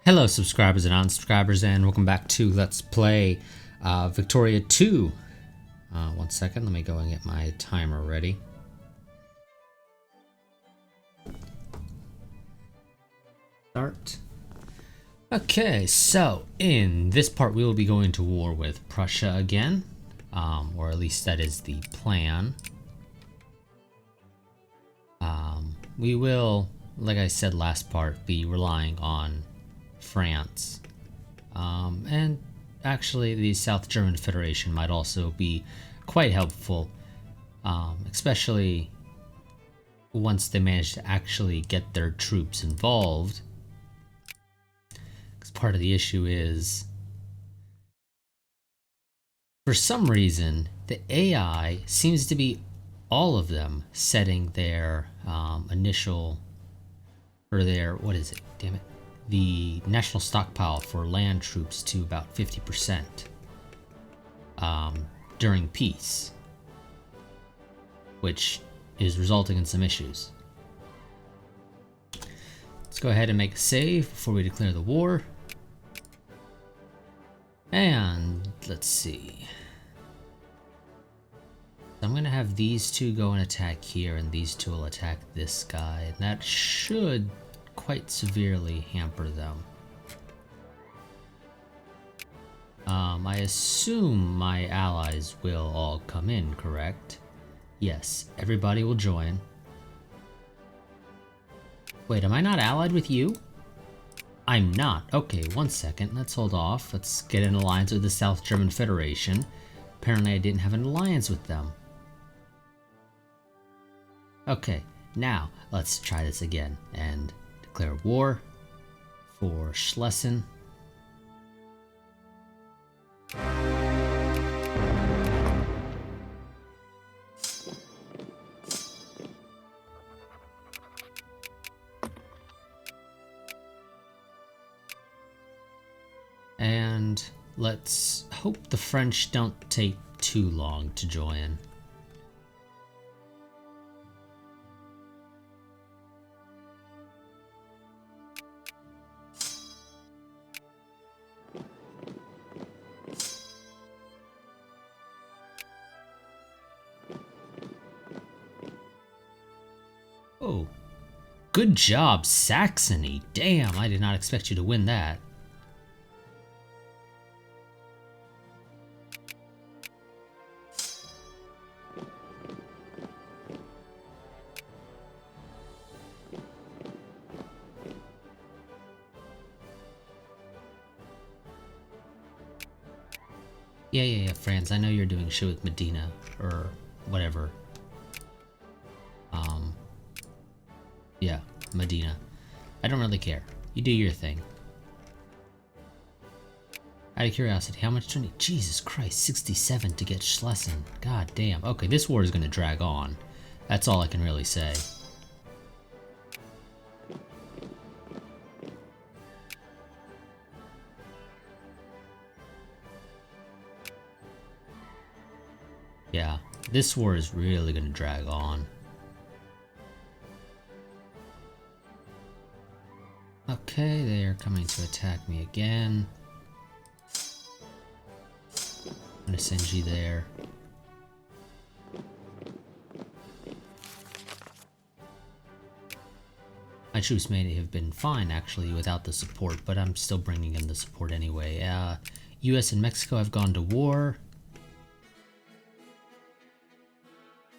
Hello subscribers and unsubscribers, and welcome back to Let's Play Victoria 2. One second, let me go and get my timer ready. Start. Okay, so in this part we will be going to war with Prussia again, or at least that is the plan. We will, like I said last part, be relying on France. And actually the South German Federation might also be quite helpful, especially once they manage to actually get their troops involved. Because part of the issue is, for some reason, the AI seems to be all of them setting their initial, or their, what is it, damn it, the national stockpile for land troops to about 50% during peace, which is resulting in some issues. Let's go ahead and make a save before we declare the war. And let's see. I'm going to have these two go and attack here, and these two will attack this guy, and that should quite severely hamper them. I assume my allies will all come in, correct? Yes, everybody will join. Wait, am I not allied with you? I'm not. Okay, one second. Let's hold off. Let's get an alliance with the South German Federation. Apparently I didn't have an alliance with them. Okay, now let's try this again and declare war for Schlesien. And let's hope the French don't take too long to join. Oh, good job, Saxony. Damn, I did not expect you to win that. Yeah, France, I know you're doing shit with Medina, or whatever. Yeah, Medina. I don't really care. You do your thing. Out of curiosity, how much do I need? Jesus Christ, 67 to get Schlesien. God damn. Okay, this war is gonna drag on. That's all I can really say. Yeah, this war is really gonna drag on. Okay, they are coming to attack me again. I'm gonna send you there. My troops may have been fine actually without the support, but I'm still bringing in the support anyway. US and Mexico have gone to war.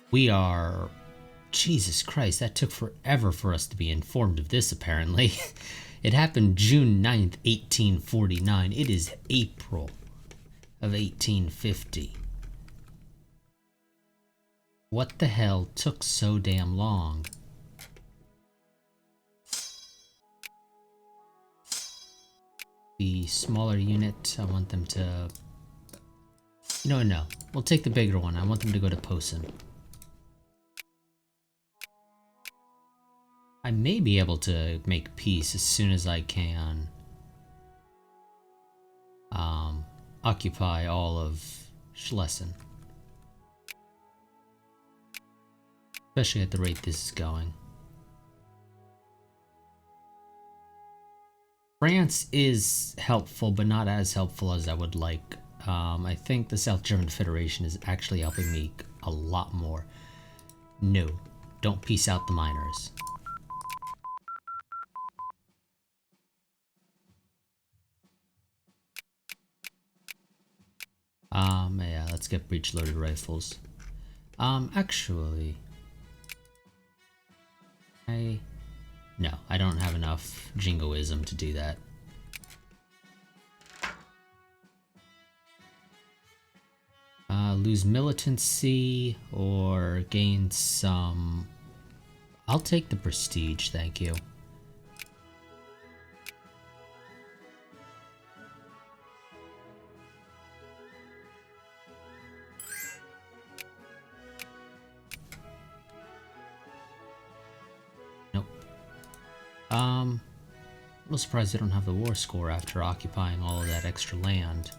We are... Jesus Christ, that took forever for us to be informed of this, apparently. It happened June 9th, 1849. It is April of 1850. What the hell took so damn long? The smaller unit, I want them to... No. We'll take the bigger one. I want them to go to Posen. I may be able to make peace as soon as I can occupy all of Schlesien. Especially at the rate this is going. France is helpful, but not as helpful as I would like. I think the South German Federation is actually helping me a lot more. No, don't peace out the miners. Yeah, let's get breech-loaded rifles. Actually, no, I don't have enough jingoism to do that. Lose militancy or gain some... I'll take the prestige, thank you. Nope. I'm a little surprised they don't have the war score after occupying all of that extra land.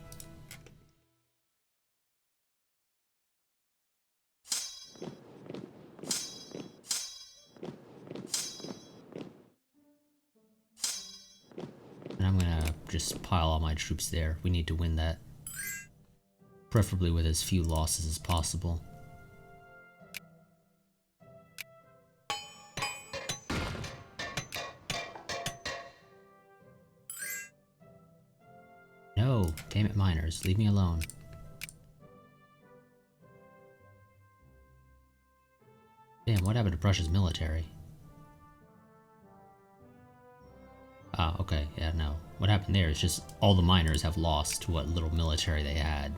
And I'm gonna just pile all my troops there. We need to win that. Preferably with as few losses as possible. No, damn it, miners, leave me alone. Damn, what happened to Prussia's military? Ah, okay, yeah, no. What happened there is just all the miners have lost what little military they had.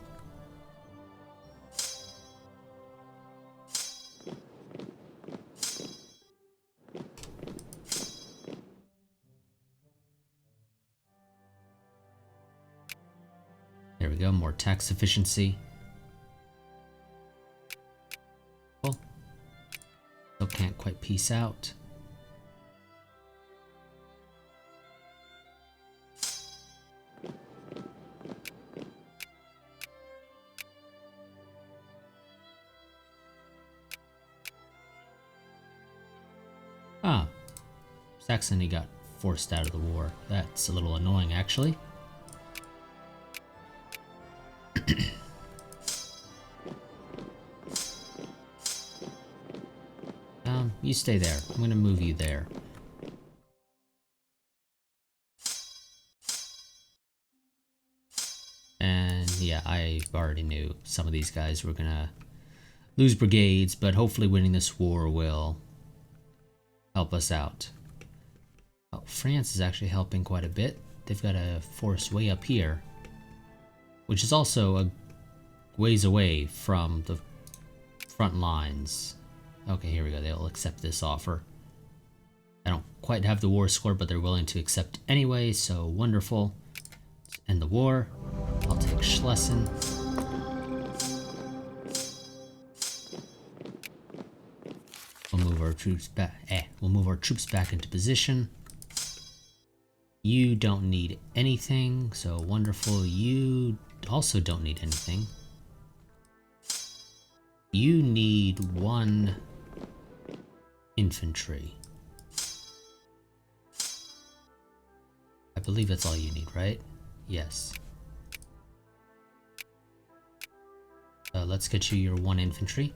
There we go, more tax efficiency. Well, still can't quite peace out. Ah, Saxony got forced out of the war. That's a little annoying, actually. You stay there. I'm gonna move you there. And yeah, I already knew some of these guys were gonna lose brigades, but hopefully winning this war will help us out. Oh, France is actually helping quite a bit. They've got a force way up here, which is also a ways away from the front lines. Okay, here we go. They'll accept this offer. I don't quite have the war score, but they're willing to accept anyway, so wonderful. Let's end the war. I'll take Schlesien. We'll move our troops back. We'll move our troops back into position. You don't need anything, so wonderful. You also don't need anything. You need 1 infantry. I believe that's all you need, right? Yes. Let's get you your 1 infantry.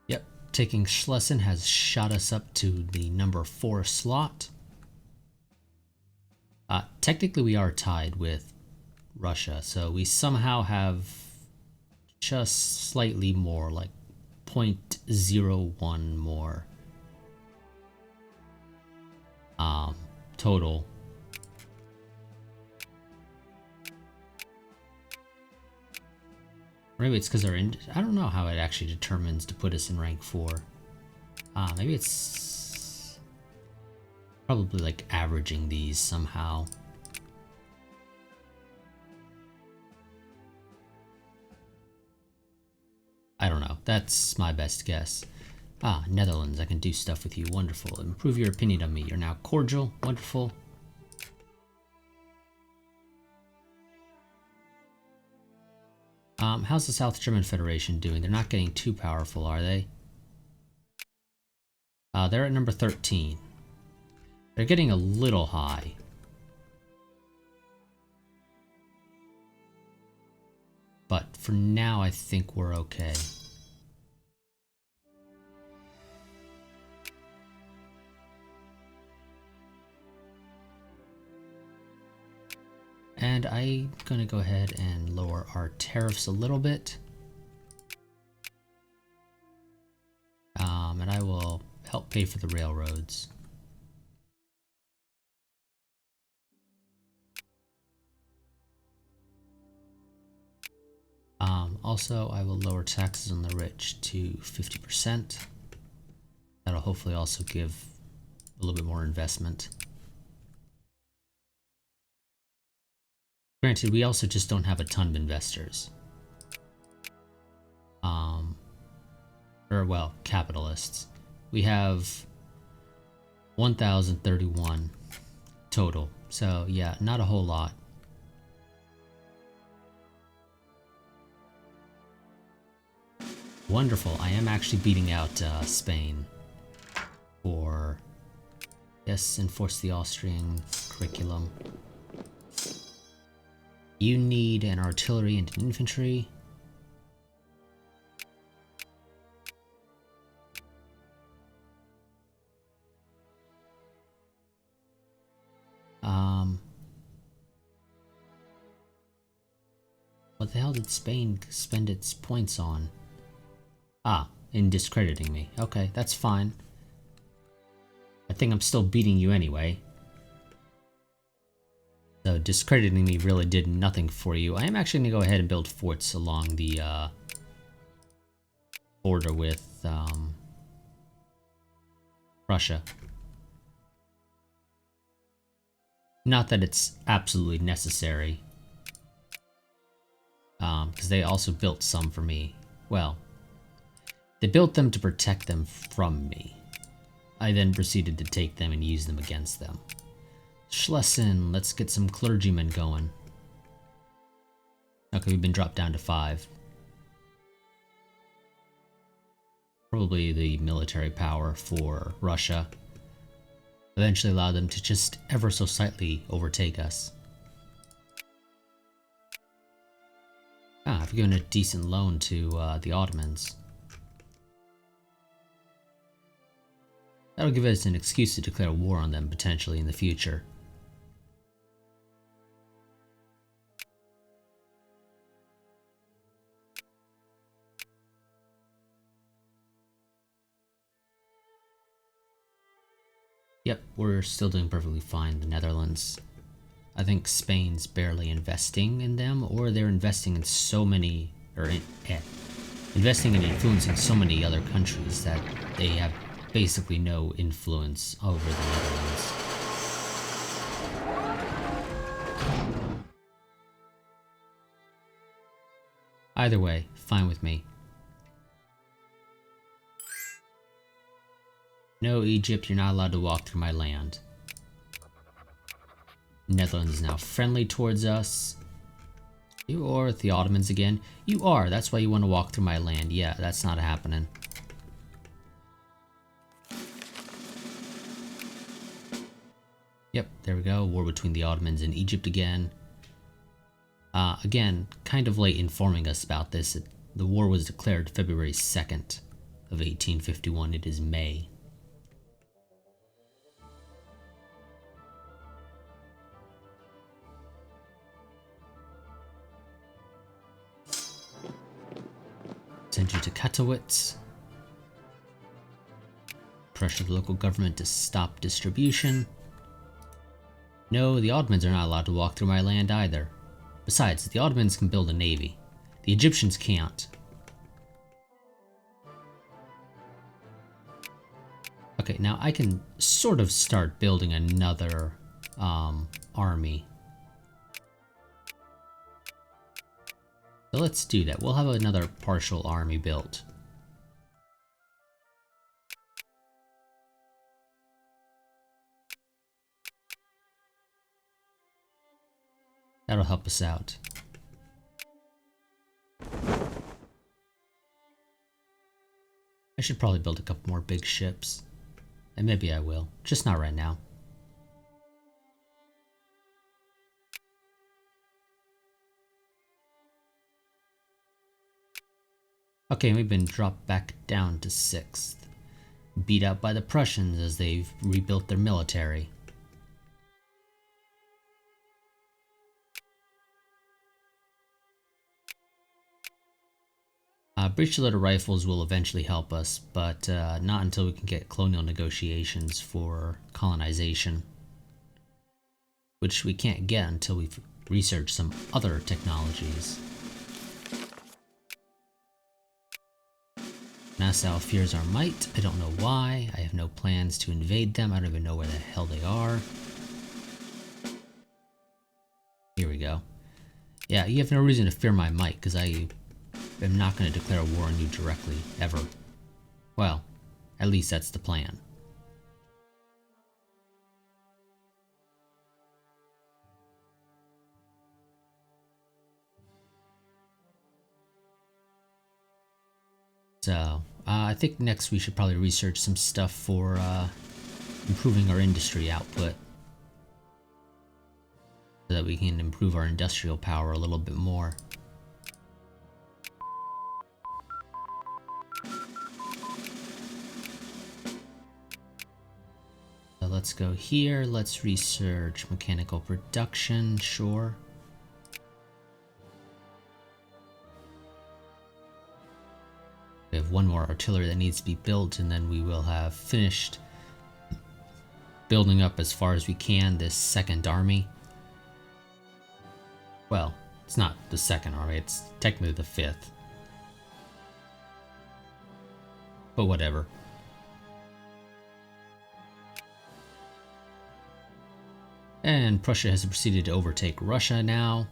Yep, taking Schlesien has shot us up to the number 4 slot. Technically we are tied with Russia, so we somehow have just slightly more, like 0.01 more total. Maybe it's because I don't know how it actually determines to put us in rank 4. Maybe it's probably like averaging these somehow. I don't know. That's my best guess. Netherlands, I can do stuff with you. Wonderful. Improve your opinion of me. You're now cordial. Wonderful. How's the South German Federation doing? They're not getting too powerful, are they? They're at number 13. They're getting a little high. But for now, I think we're okay. And I'm gonna go ahead and lower our tariffs a little bit. And I will help pay for the railroads. Also, I will lower taxes on the rich to 50%. That'll hopefully also give a little bit more investment. Granted, we also just don't have a ton of investors. Or, well, capitalists. We have 1,031 total. So, yeah, not a whole lot. Wonderful. I am actually beating out Spain for, yes, enforce the Austrian curriculum. You need an artillery and an infantry. What the hell did Spain spend its points on? Ah, in discrediting me. Okay, that's fine. I think I'm still beating you anyway. So discrediting me really did nothing for you. I am actually going to go ahead and build forts along the border with Prussia. Not that it's absolutely necessary. Because they also built some for me. Well, they built them to protect them from me. I then proceeded to take them and use them against them. Schlesien, let's get some clergymen going. Okay, we've been dropped down to 5. Probably the military power for Russia. Eventually allow them to just ever so slightly overtake us. Ah, I've given a decent loan to the Ottomans. That'll give us an excuse to declare war on them potentially in the future. Yep, we're still doing perfectly fine, the Netherlands. I think Spain's barely investing in them, or they're investing in so many, investing and influencing so many other countries that they have basically no influence over the Netherlands. Either way, fine with me. No, Egypt, you're not allowed to walk through my land. Netherlands is now friendly towards us. You are with the Ottomans again. You are, that's why you want to walk through my land. Yeah, that's not happening. Yep, there we go. War between the Ottomans and Egypt again. Again, kind of late informing us about this. The war was declared February 2nd of 1851. It is May. Send you to Katowice. Pressure the local government to stop distribution. No, the Ottomans are not allowed to walk through my land either. Besides, the Ottomans can build a navy. The Egyptians can't. Okay, now I can sort of start building another army. So let's do that. We'll have another partial army built. That'll help us out. I should probably build a couple more big ships. And maybe I will. Just not right now. Okay, we've been dropped back down to 6th. Beat out by the Prussians as they've rebuilt their military. Breech-loader rifles will eventually help us, but not until we can get colonial negotiations for colonization. Which we can't get until we've researched some other technologies. Nassau fears our might. I don't know why. I have no plans to invade them. I don't even know where the hell they are. Here we go. Yeah, you have no reason to fear my might, because I am not going to declare war on you directly, ever. Well, at least that's the plan. So, I think next we should probably research some stuff for improving our industry output. So that we can improve our industrial power a little bit more. So let's go here, let's research mechanical production, sure. We have one more artillery that needs to be built, and then we will have finished building up as far as we can this second army. Well, it's not the second army, it's technically the 5th. But whatever. And Prussia has proceeded to overtake Russia now.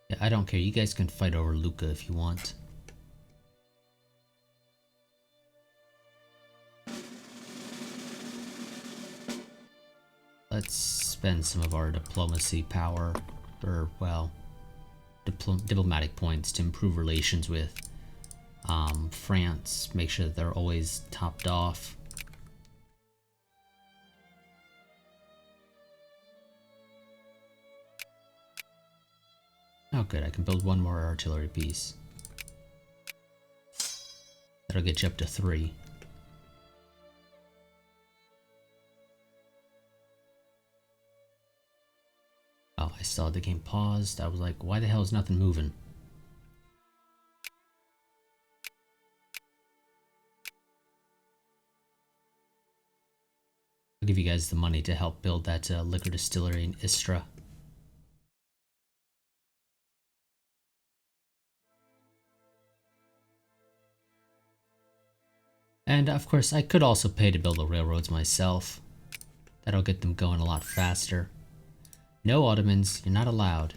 Yeah, I don't care. You guys can fight over Lucca if you want. Let's spend some of our diplomacy power, or, well, diplomatic points to improve relations with France. Make sure that they're always topped off. Oh good, I can build one more artillery piece. That'll get you up to 3. Oh, I still had the game paused. I was like, why the hell is nothing moving? I'll give you guys the money to help build that liquor distillery in Istra. And of course, I could also pay to build the railroads myself. That'll get them going a lot faster. No, Ottomans, you're not allowed.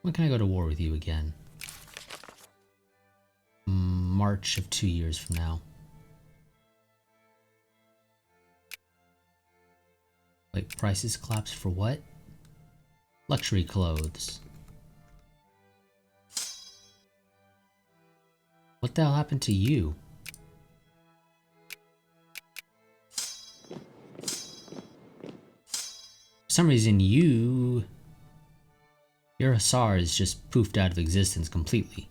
When can I go to war with you again? March of 2 years from now. Wait, prices collapse for what? Luxury clothes. What the hell happened to you? For some reason, your hussars just poofed out of existence completely.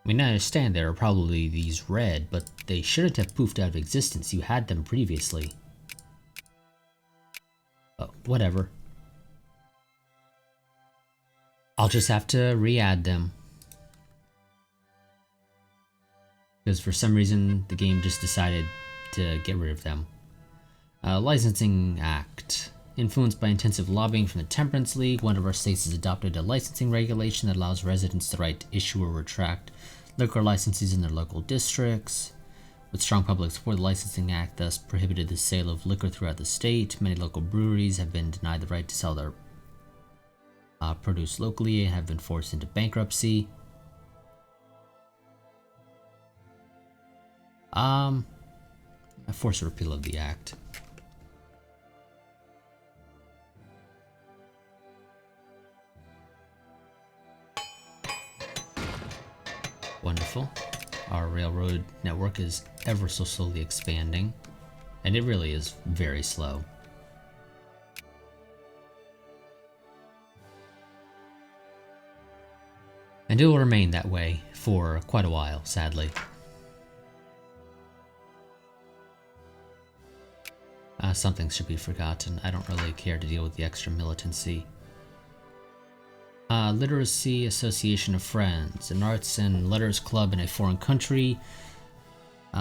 I mean, I understand there are probably these red, but they shouldn't have poofed out of existence. You had them previously. Oh, whatever. I'll just have to re-add them. Because for some reason, the game just decided to get rid of them. Licensing Act. Influenced by intensive lobbying from the Temperance League, one of our states has adopted a licensing regulation that allows residents the right to issue or retract liquor licenses in their local districts. With strong public support, the Licensing Act thus prohibited the sale of liquor throughout the state. Many local breweries have been denied the right to sell their produce locally and have been forced into bankruptcy. I force a repeal of the act. Wonderful. Our railroad network is ever so slowly expanding, and it really is very slow. And it will remain that way for quite a while, sadly. Something should be forgotten. I don't really care to deal with the extra militancy. Literacy Association of Friends, an arts and letters club in a foreign country.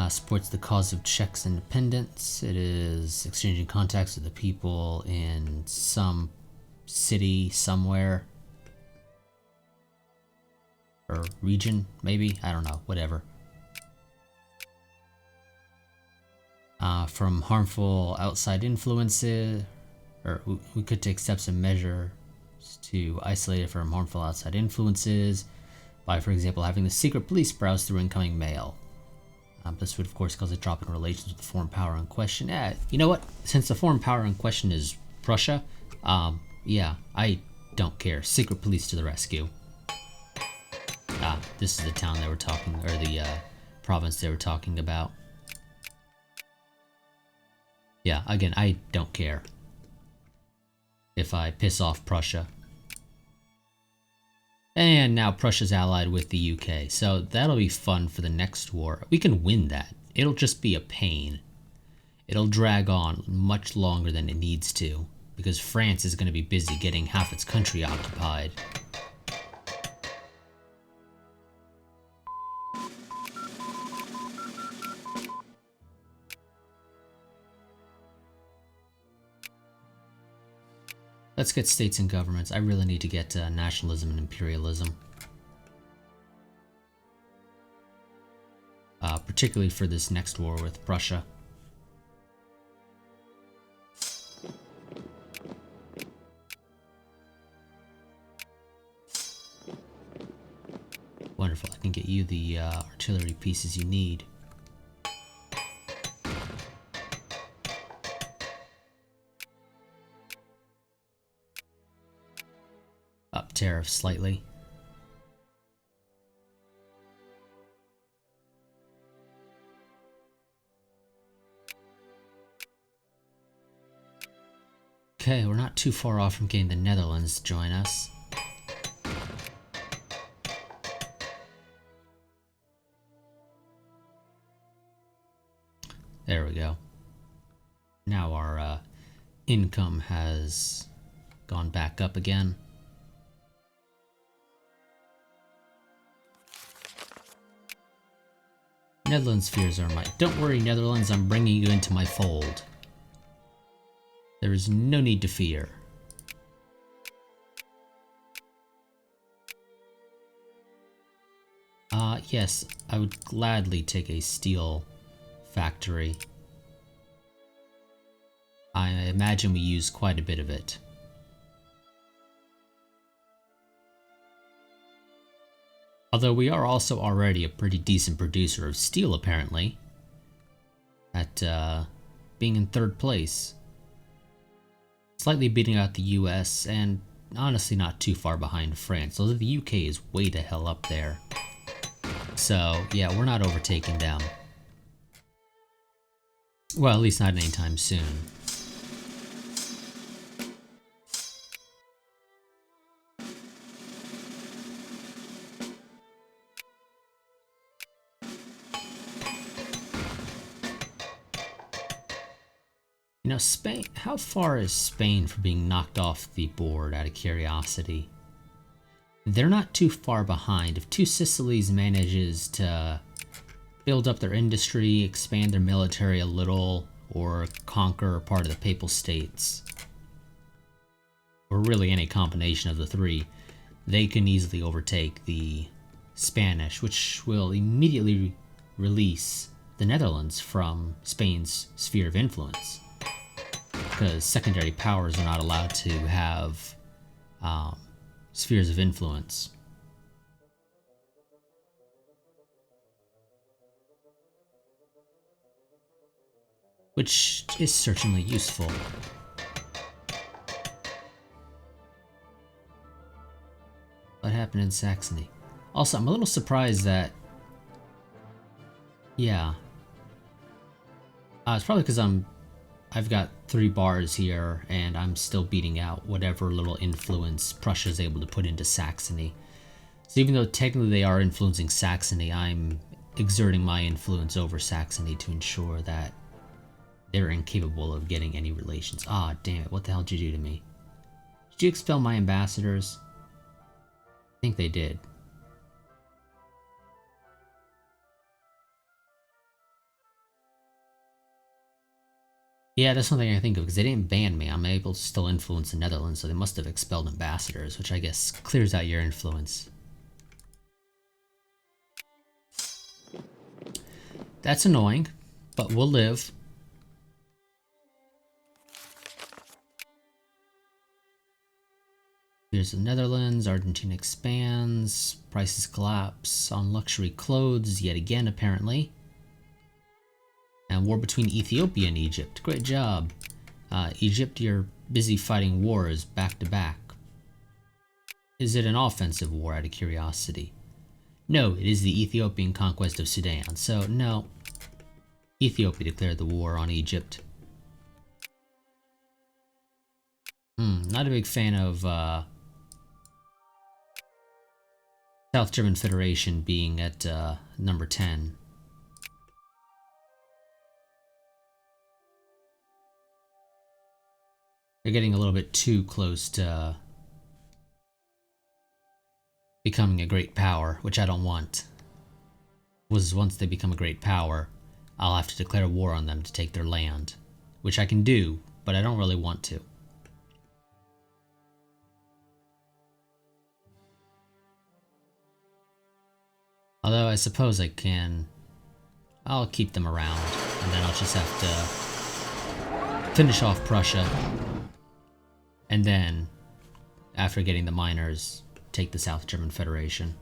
Supports the cause of Czech's independence. It is exchanging contacts with the people in some city somewhere. Or region, maybe? I don't know, whatever. From harmful outside influences, or we could take steps and measures to isolate it from harmful outside influences by, for example, having the secret police browse through incoming mail. This would, of course, cause a drop in relations with the foreign power in question. You know what? Since the foreign power in question is Prussia, yeah, I don't care. Secret police to the rescue. This is the town they were talking, or the province they were talking about. Yeah, again, I don't care if I piss off Prussia. And now Prussia's allied with the UK, so that'll be fun for the next war. We can win that. It'll just be a pain. It'll drag on much longer than it needs to, because France is going to be busy getting half its country occupied. Let's get states and governments. I really need to get nationalism and imperialism. Particularly for this next war with Prussia. Wonderful. I can get you the artillery pieces you need. Up tariffs slightly. Okay, we're not too far off from getting the Netherlands to join us. There we go. Now our income has gone back up again. Netherlands fears are mine. Don't worry, Netherlands, I'm bringing you into my fold. There is no need to fear. Yes, I would gladly take a steel factory. I imagine we use quite a bit of it. Although we are also already a pretty decent producer of steel, apparently. At being in third place. Slightly beating out the US, and honestly not too far behind France, although the UK is way the hell up there. So, yeah, we're not overtaking them. Well, at least not anytime soon. You know, Spain, how far is Spain from being knocked off the board out of curiosity? They're not too far behind. If Two Sicilies manages to build up their industry, expand their military a little, or conquer part of the Papal States, or really any combination of the three, they can easily overtake the Spanish, which will immediately release the Netherlands from Spain's sphere of influence. Because secondary powers are not allowed to have spheres of influence. which is certainly useful. What happened in Saxony? Also, I'm a little surprised that... Yeah. It's probably because I've got 3 bars here, and I'm still beating out whatever little influence Prussia's able to put into Saxony. So even though technically they are influencing Saxony, I'm exerting my influence over Saxony to ensure that they're incapable of getting any relations. Ah, damn it, what the hell did you do to me? Did you expel my ambassadors? I think they did. Yeah, that's something I think of, because they didn't ban me. I'm able to still influence the Netherlands, so they must have expelled ambassadors, which I guess clears out your influence. That's annoying, but we'll live. Here's the Netherlands, Argentina expands, prices collapse on luxury clothes yet again, apparently. And war between Ethiopia and Egypt. Great job. Egypt, you're busy fighting wars back to back. Is it an offensive war, out of curiosity? No, it is the Ethiopian conquest of Sudan. So, no. Ethiopia declared the war on Egypt. Not a big fan of South German Federation being at number 10. They're getting a little bit too close to becoming a great power, which I don't want. Once they become a great power, I'll have to declare war on them to take their land, which I can do, but I don't really want to. Although I suppose I can. I'll keep them around, and then I'll just have to finish off Prussia. And then, after getting the miners, take the South German Federation.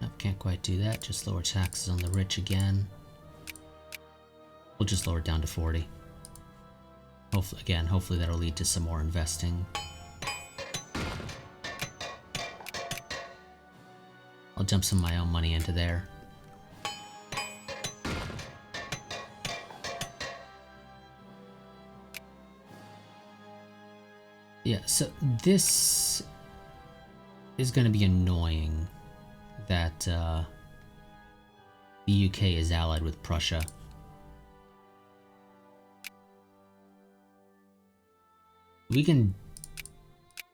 Nope, can't quite do that. Just lower taxes on the rich again. We'll just lower it down to 40. Hopefully that'll lead to some more investing. I'll dump some of my own money into there. Yeah, so this is going to be annoying that the UK is allied with Prussia. We can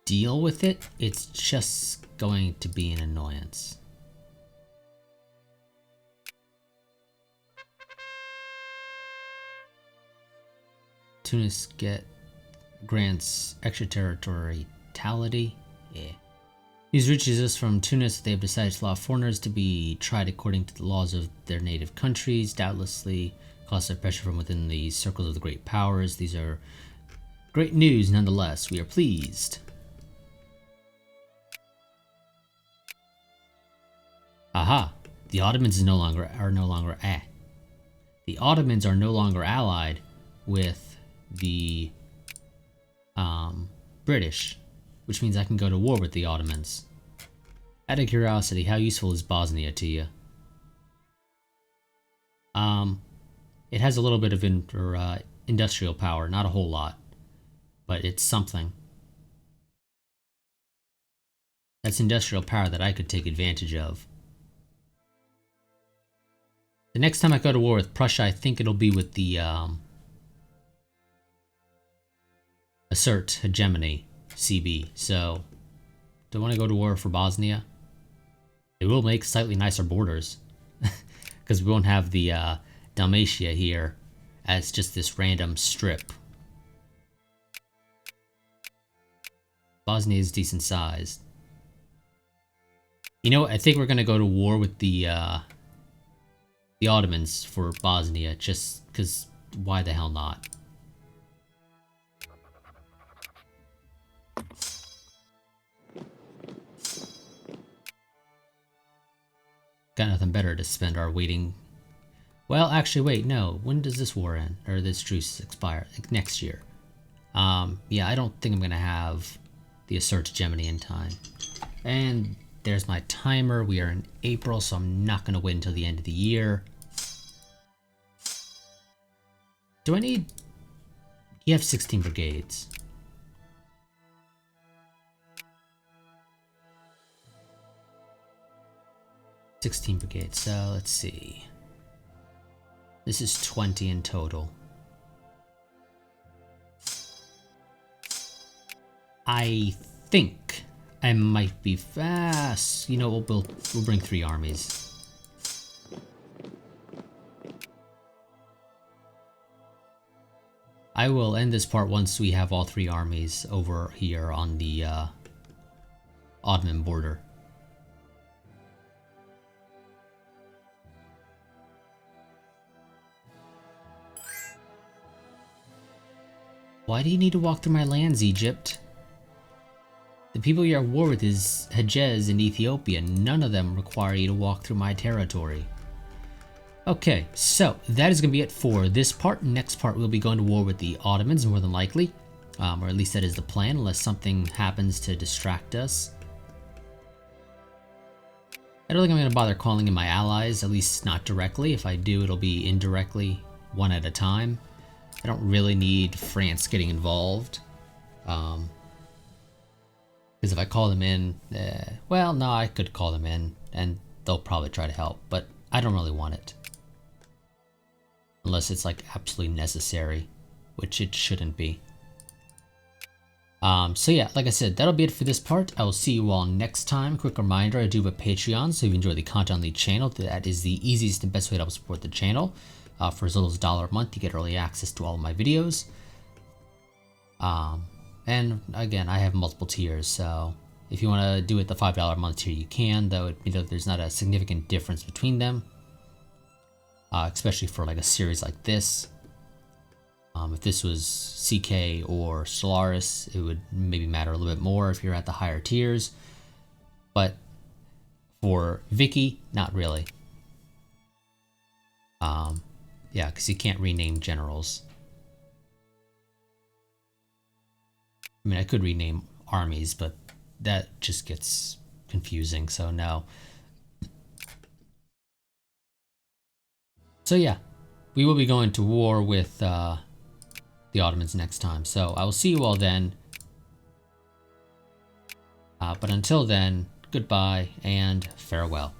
deal with it, it's just going to be an annoyance. Tunis grants extraterritoriality. Yeah. News reaches us from Tunis that they have decided to allow foreigners to be tried according to the laws of their native countries, doubtlessly caused by pressure from within the circles of the great powers. These are great news nonetheless. We are pleased. Aha! The Ottomans are no longer The Ottomans are no longer allied with the British, which means I can go to war with the Ottomans. Out of curiosity, how useful is Bosnia to you? It has a little bit of industrial power, not a whole lot, but it's something. That's industrial power that I could take advantage of. The next time I go to war with Prussia, I think it'll be with the assert hegemony CB. So, do I want to go to war for Bosnia? It will make slightly nicer borders because we won't have the Dalmatia here as just this random strip. Bosnia is decent sized. You know what? I think we're gonna go to war with the Ottomans for Bosnia, just because why the hell not? got nothing better to spend our waiting. Well, actually, wait, no. When does this war end? Or this truce expire? Like next year. Yeah, I don't think I'm going to have the assert hegemony in time. And there's my timer. We are in April, so I'm not going to wait until the end of the year. Do I need... You have 16 brigades. So let's see. This is 20 in total. I think I might be fast. You know, we'll bring 3 armies. I will end this part once we have all 3 armies over here on the Ottoman border. Why do you need to walk through my lands, Egypt? The people you're at war with is Hejaz in Ethiopia. None of them require you to walk through my territory. Okay, so that is going to be it for this part. Next part, we'll be going to war with the Ottomans, more than likely. Or at least that is the plan, unless something happens to distract us. I don't think I'm going to bother calling in my allies, at least not directly. If I do, it'll be indirectly, one at a time. I don't really need France getting involved. Because if I call them in, well, no, I could call them in, and they'll probably try to help, but I don't really want it. Unless it's like absolutely necessary, which it shouldn't be. So yeah, like I said, that'll be it for this part. I will see you all next time. Quick reminder, I do have a Patreon, so if you enjoy the content on the channel, that is the easiest and best way to help support the channel. For as little as $1 a month, you get early access to all of my videos. And again, I have multiple tiers, so if you want to do it the $5 a month tier, you can, though there's not a significant difference between them. Especially for like a series like this. If this was CK or Solaris, it would maybe matter a little bit more if you're at the higher tiers. But for Vicky, not really. Yeah, because you can't rename generals. I mean, I could rename armies, but that just gets confusing, so no. So yeah, we will be going to war with the Ottomans next time. So I will see you all then. But until then, goodbye and farewell.